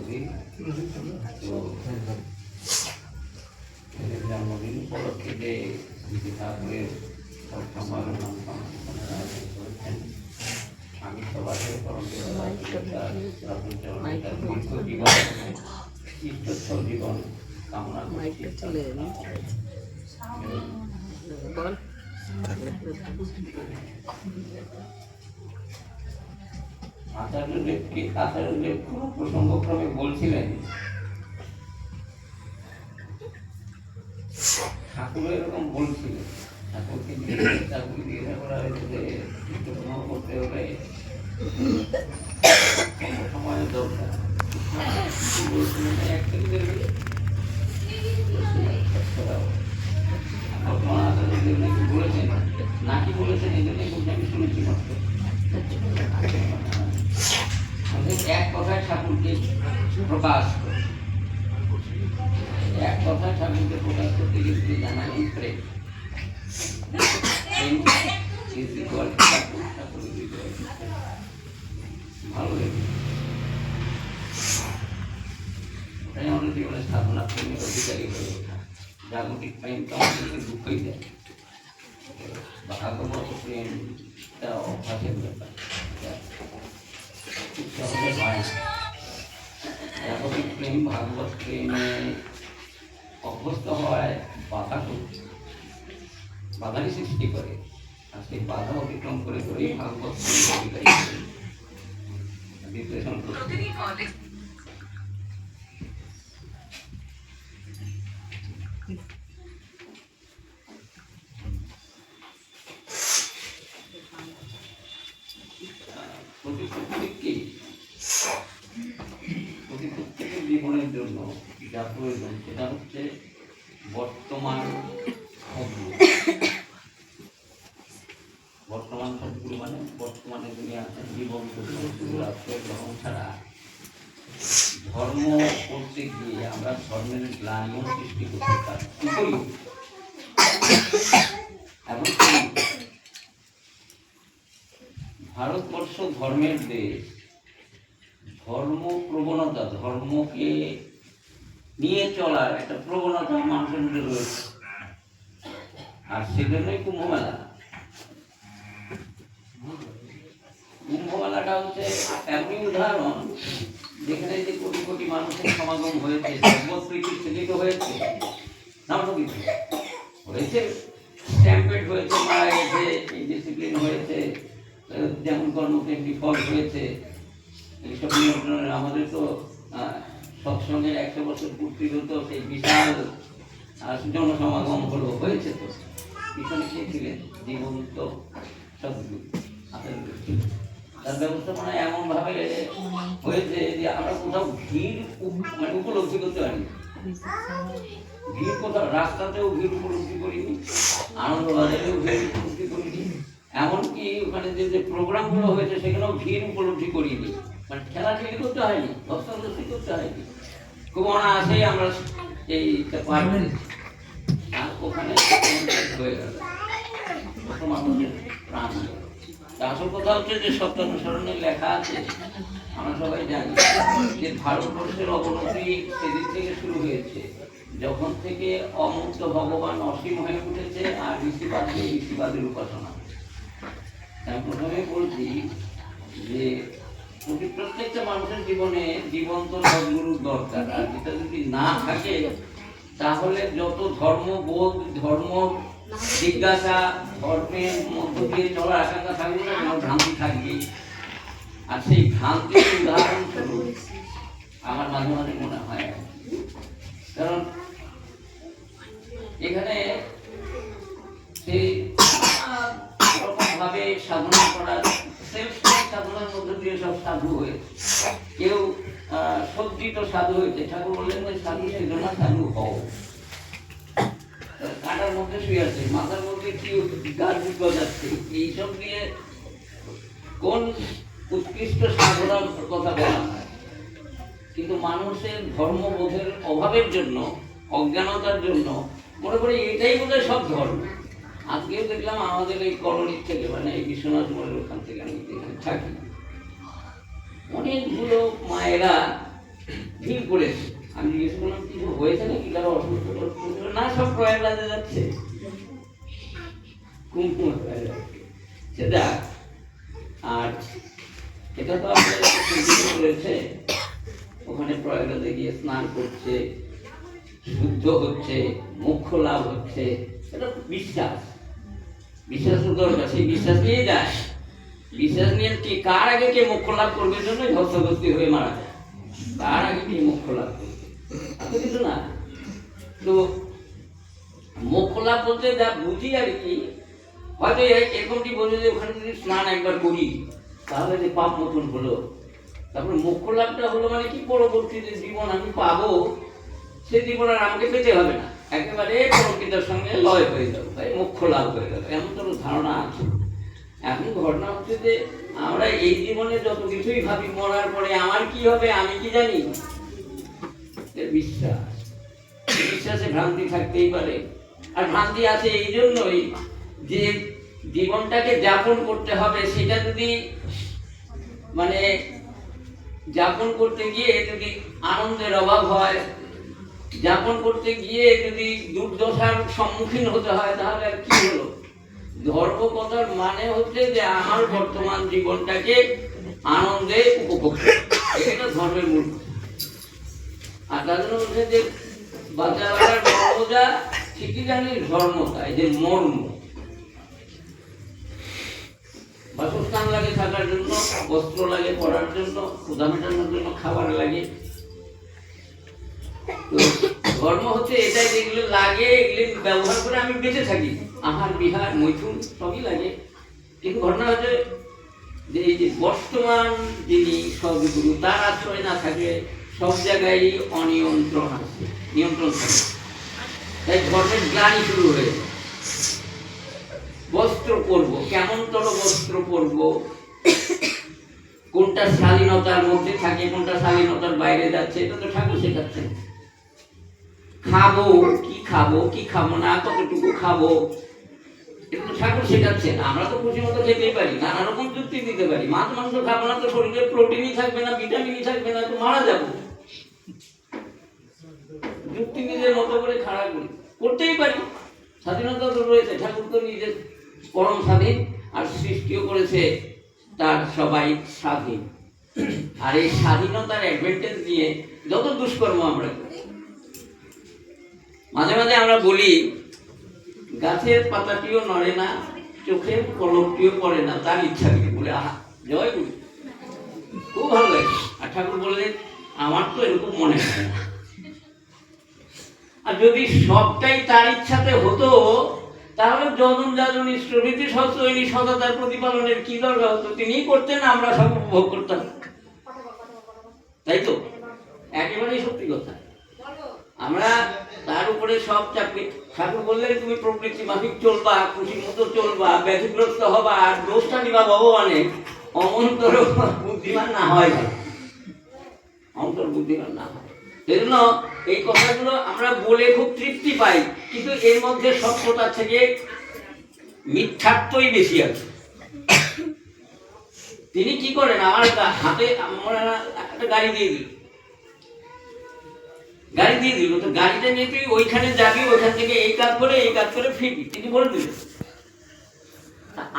জন্মদিন। তো জন্মদিন উপলক্ষে যে ঠাকুরের সব সম্মাননা করেছেন, আমি সবার ঈশ্বর জীবন কামনা করছি। আচার্যদেব কোনো প্রসঙ্গক্রমে বলছিলেন ঠাকুর এরকম বলছিলেন, ঠাকুরকে জিজ্ঞাসা করা হয়েছে যে গ্রহণ করতে হলে সময় দরকার। বলেছেন নাকি বলেছেন এই জন্যই বলছি, আমি শুনেছি মাত্র। এক কথায় ঠাকুরকে প্রকাশ করে, এক কথায় ঠাকুরকে প্রকাশ করতে গিয়ে জানালেন প্রেম। ভালো লেগে ওটাই আমাদের জীবনে সাধনা প্রেমের অধিকারী হয়ে ওঠা। জাগতিক প্রেম তো আমাদেরকে দুঃখই দেয়, ভাগবত প্রেমটা অভ্যাসের ব্যাপার, জাগতিক প্রেম ভাগবত প্রেমে অভ্যস্ত হওয়ায় বাধারই সৃষ্টি করে, আর সেই বাধা অতিক্রম করে করেই ভাগবত বিশ্লেষণ করতে। প্রত্যেকের জীবনের জন্য যা প্রয়োজন সেটা হচ্ছে বর্তমান সদ্গুরু। বর্তমান সদ্গুরু মানে বর্তমানে দুনিয়াতে জীবন আশ্রয় গ্রহণ ছাড়া ধর্ম করতে গিয়ে আমরা ধর্মের গ্লানিও সৃষ্টি করতে পারি। এমনকি ভারতবর্ষ ধর্মের দেশ, ধর্ম প্রবণতা, ধর্মকে নিয়ে চলার একটা প্রবণতা মানুষের মধ্যে রয়েছে, আর সেজন্যই কুম্ভমেলা। কুম্ভমেলাটা হচ্ছে এমনই উদাহরণ যেখানে যে কোটি কোটি মানুষের সমাগম হয়েছে, প্রীতি হয়েছে, নানা কিছু হয়েছে, স্ট্যাম্পেড হয়েছে, মারা গেছে, ডিসিপ্লিন হয়েছে, যেমন কর্ম তেমনি ফল হয়েছে। এইসব নিয়ন্ত্রণের আমাদের তো সৎসঙ্গের 100 বছর পূর্তি হতো, সেই বিশাল জনসমাগম হলো, হয়েছে। তো পিছনে কে ছিলেন? জীবন্ত সদ্গুরু। তার ব্যবস্থাপনা এমন ভাবে হয়েছে যে আমরা কোথাও ভিড় মানে উপলব্ধি করতে পারি। ভিড় কোথাও রাস্তাতেও ভিড় উপলব্ধি করিনি, আনন্দবাজারেও ভিড় উপলব্ধি করিনি, এমনকি ওখানে যে প্রোগ্রামগুলো হয়েছে সেখানেও ভিড় উপলব্ধি করিনি। মানে খেলাধুলি করতে হয়নি, ধস্তাধস্তি করতে হয়নি, খুব অনায়াসেই আমরা এইটা পার করেছি। আর ওখানে হয়ে গেল মানুষের প্রাণ। আসল কথা হচ্ছে যে সত্যানুসরণে লেখা আছে, আমরা সবাই জানি যে ভারতবর্ষের অবনতি সেদিক থেকে শুরু হয়েছে যখন থেকে অমুক্ত ভগবান অসীম হয়ে উঠেছে আর ঋষিবাদের উপাসনা। আমি প্রথমে বলছি যে প্রত্যেকটা মানুষের জীবনে জীবন্ত সদ্গুরুর দরকার, আর যেটা যদি না থাকে তাহলে যত ধর্মবোধ, ধর্ম জিজ্ঞাসা, ধর্মের মধ্য দিয়ে চলার আশঙ্কা থাকবে না, কোনো ভ্রান্তি থাকবে। আর সেই ভ্রান্তির উদাহরণস্বরূপ আমার মাঝে মাঝে মনে হয়, কারণ এখানে সেই রকমভাবে সাধনা করার সাধনার মধ্য দিয়ে সব সাধু হয়েছে, কেউ সজ্জিত সাধু হয়েছে। ঠাকুর বললেন যে সাধু ছিল না, সাধু হও। কাটার মধ্যে শুয়ে আছে, মাথার মধ্যে কি গাছ গজাচ্ছে, এইসব দিয়ে কোন উৎকৃষ্ট সাধনার কথা বলা হয়। কিন্তু মানুষের ধর্মবোধের অভাবের জন্য, অজ্ঞানতার জন্য মনে করি এটাই বোধহয় সব ধর্ম। আজকেও দেখলাম আমাদের এই কলোনির থেকে, মানে এই বিশ্বনাথ মোড়ের ওখান থেকে আমি এখানে থাকি, অনেকগুলো মায়েরা ফিল করেছে। আমি জিজ্ঞেস করলাম কিছু হয়েছে নাকি, কারো অসুস্থ না, সব প্রয়াগরাজে যাচ্ছে, কুম্ভ হয়ে যাচ্ছে সেটা। আর এটা তো আপনার রয়েছে, ওখানে প্রয়াগরাজে গিয়ে স্নান করছে, শুদ্ধ হচ্ছে, মোক্ষ লাভ হচ্ছে, এটা বিশ্বাস। বিশ্বাস দরকার, সেই বিশ্বাস নিয়ে যায়। বিশ্বাস নিয়ে কি কার আগে কে মোক্ষ লাভ করবে জন্য ধস্তাধস্তি হয়ে মারা যায়, কার আগে কে মোক্ষ লাভ করবে কিছু না। তো মোক্ষ লাভ বলতে যা বুঝি আর কি, হয়তো এরকমটি বলে যে ওখানে যদি স্নান একবার করি তাহলে যে পাপ মোচন হলো, তারপরে মোক্ষ লাভটা হলো মানে কি, পরবর্তী যে জীবন আমি পাবো সেই জীবন আর আমাকে পেতে হবে না, একেবারে প্রকৃতির সঙ্গে লয় হয়ে যাবে, তাই মোক্ষ লাভ হয়ে যাবে, এমন কোনো ধারণা আছে। এখন ঘটনা হচ্ছে যে আমরা এই জীবনে যত কিছুই ভাবি, মরার পরে আমার কি হবে আমি কি জানি, বিশ্বাস, বিশ্বাসে ভ্রান্তি থাকতেই পারে। আর ভ্রান্তি আছে এই জন্যই যে জীবনটাকে যাপন করতে হবে, সেটা যদি মানে যাপন করতে গিয়ে যদি আনন্দের অভাব হয়, যাপন করতে গিয়ে যদি দুর্দশার সম্মুখীন হতে হয়, তাহলে আর কি হলো। ধর্ম কথার মানে হচ্ছে যে আমার বর্তমান জীবনটাকে আনন্দে উপভোগ, এটা ধর্মের মূল। আর তার জন্য বলছে যে বাচ্চার মর্মজা ঠিকই জানি ধর্মতা, এই যে মর্ম, বাসস্থান লাগে থাকার জন্য, বস্ত্র লাগে পরার জন্য, ক্ষুধা মেটানোর জন্য খাবার লাগে। তো ধর্ম হচ্ছে এটাই, যেগুলো লাগে এগুলি ব্যবহার করে আমি বেঁচে থাকি, আহার বিহার মৈথুন সবই লাগে। কিন্তু ঘটনা হচ্ছে যে এই যে বর্তমান যিনি সদ্গুরু, তার আশ্রয় না থাকে সব জায়গায় অনিয়ন্ত্রণ আছে, নিয়ন্ত্রণ থাকে, তাই ধর্মের গ্লানি শুরু হয়ে যায়। বস্ত্র পরবো, কেমন তর বস্ত্র পরবো, কোনটা শালীনতার মধ্যে থাকে, কোনটা শালীনতার বাইরে যাচ্ছে, এটা তো ঠাকুর শেখাচ্ছেন। খাবো কি খাবো না, কতটুকু খাবো, এটা তো ঠাকুর শেখাচ্ছেন। আমরা তো খুশি মতো খেতেই পারি, নানা রকম যুক্তি দিতে পারি, মাছ মাংস খাবো না তো শরীরে প্রোটিনই থাকবে না, ভিটামিনই থাকবে না, তো মারা যাবো। যুক্তি নিজের মতো করে খাড়া করি, করতেই পারি, স্বাধীনতা তো রয়েছে, ঠাকুর তো নিজের পরম স্বাধীন, আর সৃষ্টিও করেছে তার সবাই স্বাধীন। আর এই স্বাধীনতার অ্যাডভান্টেজ নিয়ে যত দুষ্কর্ম আমরা করি, মাঝে মাঝে আমরা বলি গাছের পাতাটিও নড়ে না, চোখের পলকটিও পড়ে না, তার ইচ্ছা কি, বলে আহা জয় গুরু, খুব ভালো লাগে। আর ঠাকুর বললেন আমার তো এরকম মনে হয় না। আর যদি সবটাই তার ইচ্ছাতে হতো, তাহলে যজন যাজন প্রভৃতি সহস্রহীনী সততার প্রতিপালনের কি দরকার হতো, তিনিই করতেন, আমরা সব উপভোগ করতাম, তাই তো? একেবারেই সত্যি কথা। আমরা তার উপরে সব চাকরি, ঠাকুর বললেন তুমি প্রকৃতি মাফিক চলবা, খুশি মতো চলবা, ব্যাধিগ্রস্ত হবা, আর দোষটা নিবা ভগবানের, অমন্তর বুদ্ধিমান না হয়, অন্তর বুদ্ধিমান না হয়। সেজন্য এই কথাগুলো আমরা বলে খুব তৃপ্তি পাই, কিন্তু এর মধ্যে সত্যতা থেকে মিথ্যাত্বই বেশি আছে। তিনি কি করেন, আমার হাতে একটা গাড়ি দিয়ে দিল, তো গাড়িটা নিয়ে তুই ওইখানে যাবি, ওইখান থেকে এই কাজ করে ফিরবি, তিনি বলে দিলেন।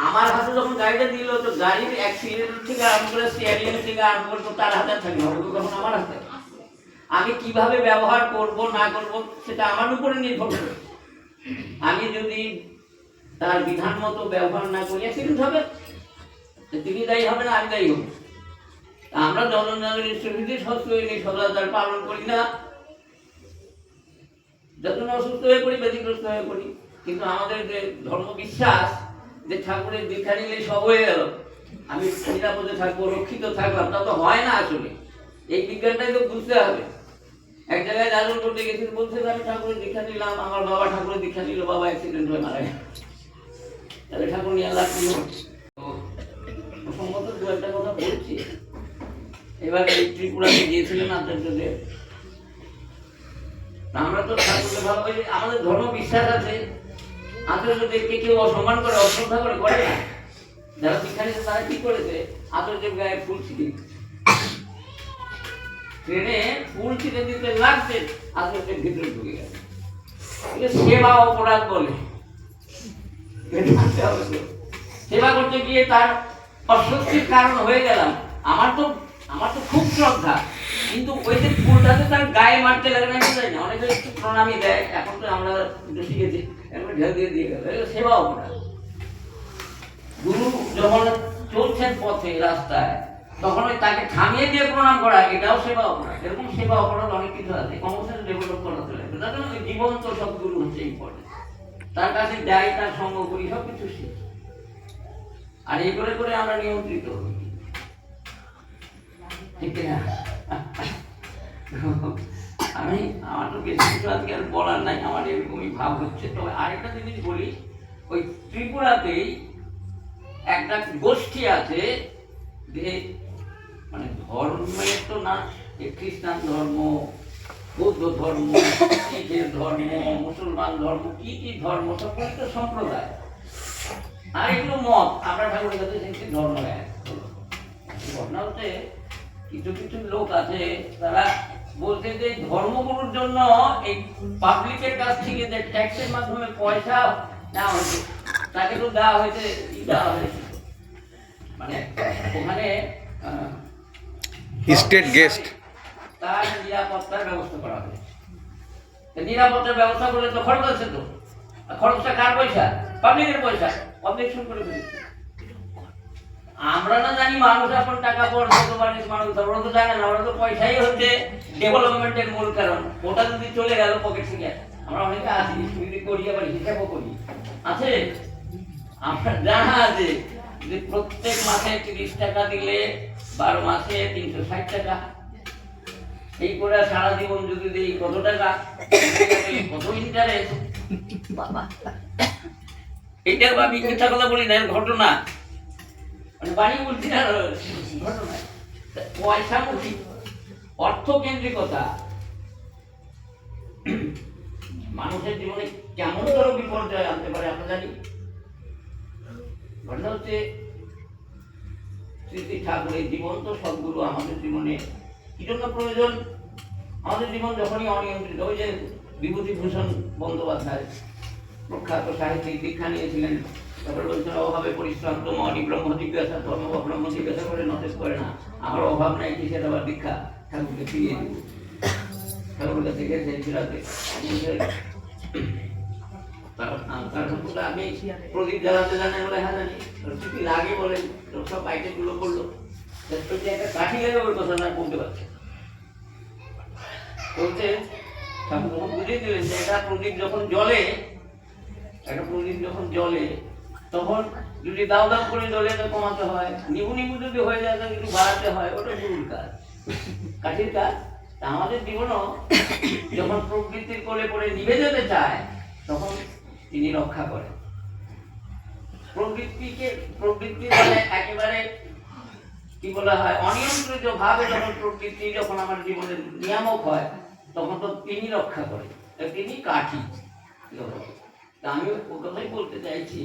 আমার হাতে যখন গাড়িটা দিল, তো গাড়ির অ্যাক্সিডেন্ট থেকে আরম্ভ করে স্টিয়ারিং থেকে আরম্ভ করে তার হাতে থাকবে, তখন আমার হাতে। আমি কিভাবে ব্যবহার করব না করব সেটা আমার উপরে নির্ভর করে। আমি যদি তার বিধান মতো ব্যবহার না করি, অ্যাক্সিডেন্ট হবে, তিনি দায়ী হবে না, আমি দায়ী হব। আমরা সদাচার পালন করি না, যখন অসুস্থ হয়ে পড়ি, ব্যতিগ্রস্ত হয়ে পড়ি। কিন্তু আমাদের যে ধর্ম বিশ্বাস যে ঠাকুরের দীক্ষা নিলে সব হয়ে গেল, আমি নিরাপদে থাকবো, রক্ষিত থাকলাম, তা তো হয় না। আসলে এই বিজ্ঞানটাই তো বুঝতে হবে। এক জায়গায় যাজন করতে গেছি, বলছে আমি ঠাকুরের দীক্ষা নিলাম, আমার বাবা ঠাকুরের দীক্ষা নিল, বাবা অ্যাক্সিডেন্ট হয়ে মারা গেল, তাহলে ঠাকুর নিয়ে লাভ কি? তো সম্ভবত দু একটা কথা বলছি। এবার এই ত্রিপুরাতে গিয়েছিলেন আচার্যদেব, আমরা তো ঠাকুরকে ভালোবাসি, আমাদের ধর্ম বিশ্বাস আছে। আচার্যদেবকে কেউ অসম্মান করে, অশ্রদ্ধা করে না। যারা দীক্ষা নিচ্ছে তারা কি করেছে, আচার্যদেব গায়ে ফুল ছিটিয়ে, ট্রেনে ফুল ছিটে দিতে লাগছে, আসলে ভিতরে ঢুকে গেছে। সেবা অপরাধ বলে। সেবা করতে গিয়ে তার অস্বস্তির কারণ হয়ে গেলাম। আমার তো খুব শ্রদ্ধা, কিন্তু ওই যে ফুলটাতে তার গায়ে মারতে লাগে না, বুঝাই না, অনেকে একটু প্রণামী দেয়, এখন তো আমরা শিখেছি, এখন ঢেল দিয়ে দিয়ে গেল, সেবা অপরাধ। গুরু যখন চলছেন পথে রাস্তায়, তখন ওই তাকে থামিয়ে দিয়ে প্রণাম করা, এটাও সেবা অপরাধ। এরকম সেবা অপরাধ অনেক কিছু আছে, কমন ডেভেলপ করাতে লাগবে। তার জন্য জীবন্ত সদ্গুরু হচ্ছে ইম্পর্টেন্ট। তার কাছে যাই, তার সঙ্গ করি, সব কিছু শিখি। আর এই করে করে আমরা নিয়ন্ত্রিত হই, ঠিক না? আমার তো বেশি কিছু আজকে আর বলার নাই, আমার এরকমই ভাব হচ্ছে। তবে আরেকটা জিনিস বলি, ওই ত্রিপুরাতেই একটা গোষ্ঠী আছে যে মানে ধর্মের তো না, খ্রিস্টান ধর্ম, বৌদ্ধ ধর্ম, শিখের ধর্ম, মুসলমান ধর্ম, কি কি ধর্ম, সব তো সম্প্রদায়। আর এগুলো মত, আমরা ঠাকুরের কাছে দেখছি ধর্ম এক। ঘটনা হচ্ছে কিছু কিছু লোক আছে, তারা বলতে যে ধর্মগুলোর জন্য এই পাবলিকের কাছ থেকে যে ট্যাক্সের মাধ্যমে পয়সা নেওয়া হয়েছে, তাকে তো দেওয়া হয়েছে মানে ওখানে স্টেট গেস্ট, তার নিরাপত্তার ব্যবস্থা করা হয়েছে। নিরাপত্তার ব্যবস্থা করলে তো খরচ আছে, তো খরচটা কার পয়সা? পাবলিকের পয়সা। অবজেকশন করে ফেলেছি। আমরা না জানি মানুষ এখন টাকা পয়সা তো মানুষ, ওরা তো জানে না, ওরা তো পয়সাই হচ্ছে ডেভেলপমেন্টের মূল কারণ। ওটা যদি চলে গেল পকেট থেকে, আমরা অনেকে আছি যদি করি, আবার হিসাবও করি, আছে আমরা জানা আছে যে প্রত্যেক মাসে 30 টাকা দিলে 12 মাসে 360 টাকা। এই করে সারা জীবন যদি দিই কত টাকা, কত ইন্টারেস্ট বাবা। এটা আমি মিথ্যা কথা বলি না, ঘটনা, মানে বাড়ি বলছি না, ঘটনা। পয়সামুখী অর্থকেন্দ্রিকতা মানুষের জীবনে কেমন ধরো বিপর্যয় আনতে পারে আমরা জানি। ঘটনা হচ্ছে শ্রী ঠাকুরের জীবন্ত সদ্গুরু আমাদের জীবনে কি জন্য প্রয়োজন? আমাদের জীবন যখনই অনিয়ন্ত্রিত, ওই যে বিভূতিভূষণ বন্দ্যোপাধ্যায় প্রখ্যাত সাহিত্যিক দীক্ষা নিয়েছিলেন, তারপরে বলছেন অভাবে পরিশ্রান্ত মনি ব্রহ্ম জিজ্ঞাসা, ধর্ম বা ব্রহ্ম জিজ্ঞাসা করে নজর করে না, আমার অভাব নাই কিসের আবার দীক্ষা, ঠাকুরকে ফিরিয়ে দিব। ঠাকুরের কাছে গেছে ফিরাতে, আমি প্রদীপ জ্বালাতে জানেন বলে, হ্যাঁ জানি, কি লাগে বলে সব আইটেম গুলো করলো, একটা কাঠি লাগে ওর কথা না বলতে পারছে। বলতে ঠাকুর তখন বুঝিয়ে দিলেন যে এটা প্রদীপ যখন জ্বলে, একটা প্রদীপ যখন জ্বলে তখন যদি দাও দাও করে জ্বলে তো কমাতে হয়, নিবু নিবু যদি হয়ে যায় তাহলে একটু বাড়াতে হয়, ওটা গুরুর কাজ, কাঠির কাজ। তা আমাদের জীবনও যখন প্রকৃতির কোলে পড়ে নিভে যেতে চায়, তখন তিনি রক্ষা করেন। প্রকৃতি মানে একেবারে কি বলা হয়, অনিয়ন্ত্রিত ভাবে যখন প্রকৃতি যখন আমার জীবনের নিয়ামক হয়, তখন তো তিনি রক্ষা করেন, তিনি কাঠি। আমি ও কথাই বলতে চাইছি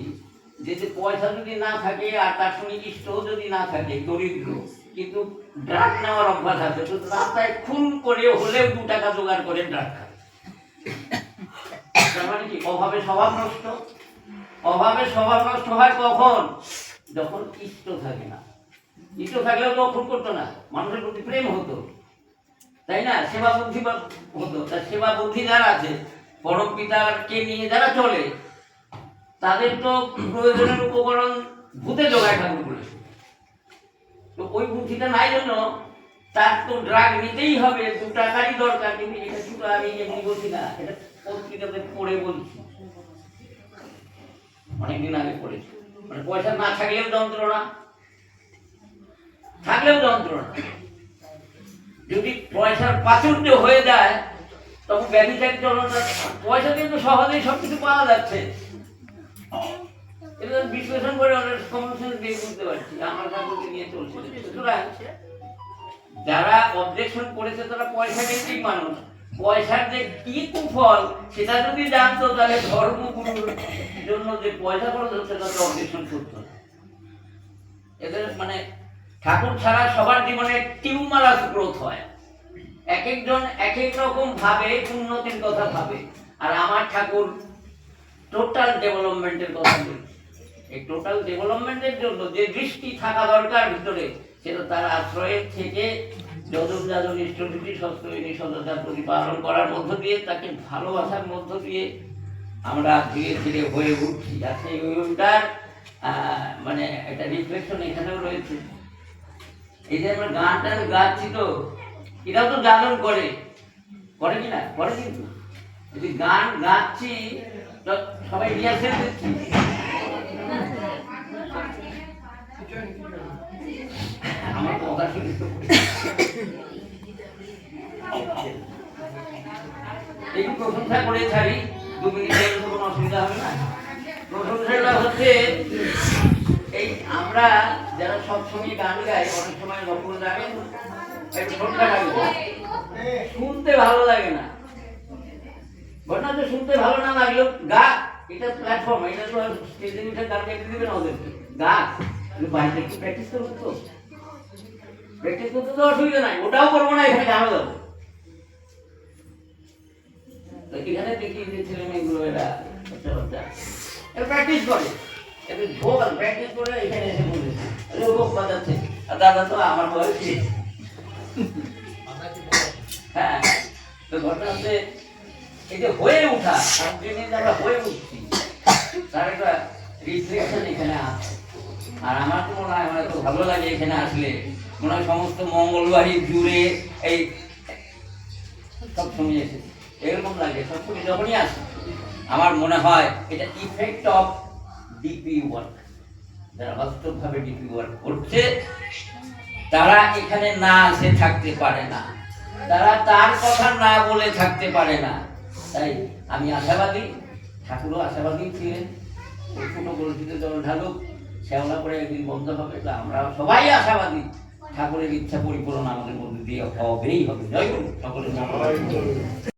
যে পয়সা যদি না থাকে আর তার সঙ্গে ইষ্ট যদি না থাকে, দরিদ্র কিন্তু ড্রাগ নেওয়ার অভ্যাস আছে, তো রাস্তায় খুন করে হলেও 2 টাকা জোগাড় করে ড্রাগ খায়। তার মানে কি? অভাবে স্বভাব নষ্ট। অভাবে স্বভাব নষ্ট হয় কখন? যখন ইষ্ট থাকে না। ইষ্ট থাকলেও তো খুন করতো না, মানুষের প্রতি প্রেম হতো, তাই না? সেবা বুদ্ধি হতো। তার সেবা বুদ্ধি যারা আছে, পরম পিতাকে নিয়ে যারা চলে, তাদের তো প্রয়োজনের উপকরণ ভূতে জোগায় ঠাকুর বলেছে। তো ওই বুদ্ধিটা নাই জন্য তার তো ড্রাগ নিতেই হবে, 2 টাকারই দরকার। কিন্তু এটা শুধু আমি এমনি বলছি না, এটা পত্রিকাতে পড়ে বলছি, অনেকদিন আগে পড়েছি। মানে পয়সা না থাকলেও যন্ত্রণা, থাকলেও যন্ত্রণা। যদি পয়সার প্রাচুর্য হয়ে যায়, তখন ব্যবসায়িক জনতা, পয়সা কিন্তু সহজেই সবকিছু পাওয়া যাচ্ছে। এটা বিশ্লেষণ করে অনেক সমস্যা দিয়ে বুঝতে পারছি, আমার ঠাকুরকে নিয়ে চলছে। সুতরাং যারা অবজেকশন করেছে তারা পয়সা কেন্দ্রিক মানুষ। পয়সার যে কি কুফল সেটা যদি জানতো, তাহলে ধর্মগুরুর জন্য যে পয়সা খরচ হচ্ছে তাদের অবজেকশন করতো। এদের মানে ঠাকুর ছাড়া সবার জীবনে টিউমারাস গ্রোথ হয়, এক একজন এক এক রকম ভাবে উন্নতির কথা ভাবে, আর আমার ঠাকুর টোটাল ডেভেলপমেন্টের কথা বলছে। এই টোটাল ডেভেলপমেন্টের জন্য যে দৃষ্টি থাকা দরকার ভিতরে, সেটা তার আশ্রয়ের থেকে যদুর যাদন ইষ্টভীতি সস্তবিনী সদতার প্রতিপালন করার মধ্য দিয়ে, তাকে ভালোবাসার মধ্য দিয়ে আমরা ধীরে ধীরে হয়ে উঠছি। আর সেই ওইটার মানে একটা রিফ্লেকশন এখানেও রয়েছে। এই যে আমরা গানটা গাচ্ছি, তো এটাও তো জাগরণ করে কিনা? করে কিন্তু যদি গান গাচ্ছি সবাই রিহার্সেল দিচ্ছি, আমার কথা শুনে একটু প্রশংসা করে ছাড়ি, 2 মিনিটের কোনো অসুবিধা হবে না। প্রশংসাটা হচ্ছে এই আমরা যারা সবসময় গান গাই, অনেক সময় লক্ষ্য জানেন একটু সন্ধ্যা লাগে, শুনতে ভালো লাগে না। ঘটনা তো শুনতে ভালো না লাগলেও গা, এটা প্ল্যাটফর্ম, এটা তো স্টেজে উঠে গান গাইতে দিবে না ওদেরকে। গা বাড়িতে একটু প্র্যাকটিস করবো, তো প্র্যাকটিস করতে তো অসুবিধা নাই, ওটাও করবো না, এখানে গানও যাবো। তো এখানে দেখি যে ছেলে মেয়েগুলো এরা প্র্যাকটিস করে, একটু ভোকাল প্র্যাকটিস করে এখানে এসে বলেছে লোক বাজাচ্ছে। আর দাদা তো আমার বয়সী। হ্যাঁ, তো ঘটনা হচ্ছে এই যে হয়ে ওঠা, আমরা হয়ে উঠছি, তার একটা রিফ্লেকশন এখানে আছে। আর আমার তো মনে হয়, আমার তো ভালো লাগে এখানে আসলে, মনে হয় সমস্ত মঙ্গলবারই জুড়ে এই সবসময় এসেছে এরকম লাগে। সবসময় যখনই আসে আমার মনে হয় এটা ইফেক্ট অফ ডিপি ওয়ার্ক। যারা বাস্তবভাবে ডিপি ওয়ার্ক করছে তারা এখানে না আসে থাকতে পারে না, তারা তার কথা না বলে থাকতে পারে না। তাই আমি আশাবাদী, ঠাকুরও আশাবাদী ছিলেন। ছোট গল্পিতে জল ঢালুক, শ্যাওলা করে একদিন বন্ধ হবে, তা আমরা সবাই আশাবাদী ঠাকুরের ইচ্ছা পরিপূরণ আমাদের মধ্যে দিয়ে হবেই হবে। জয় গুরু, সকলের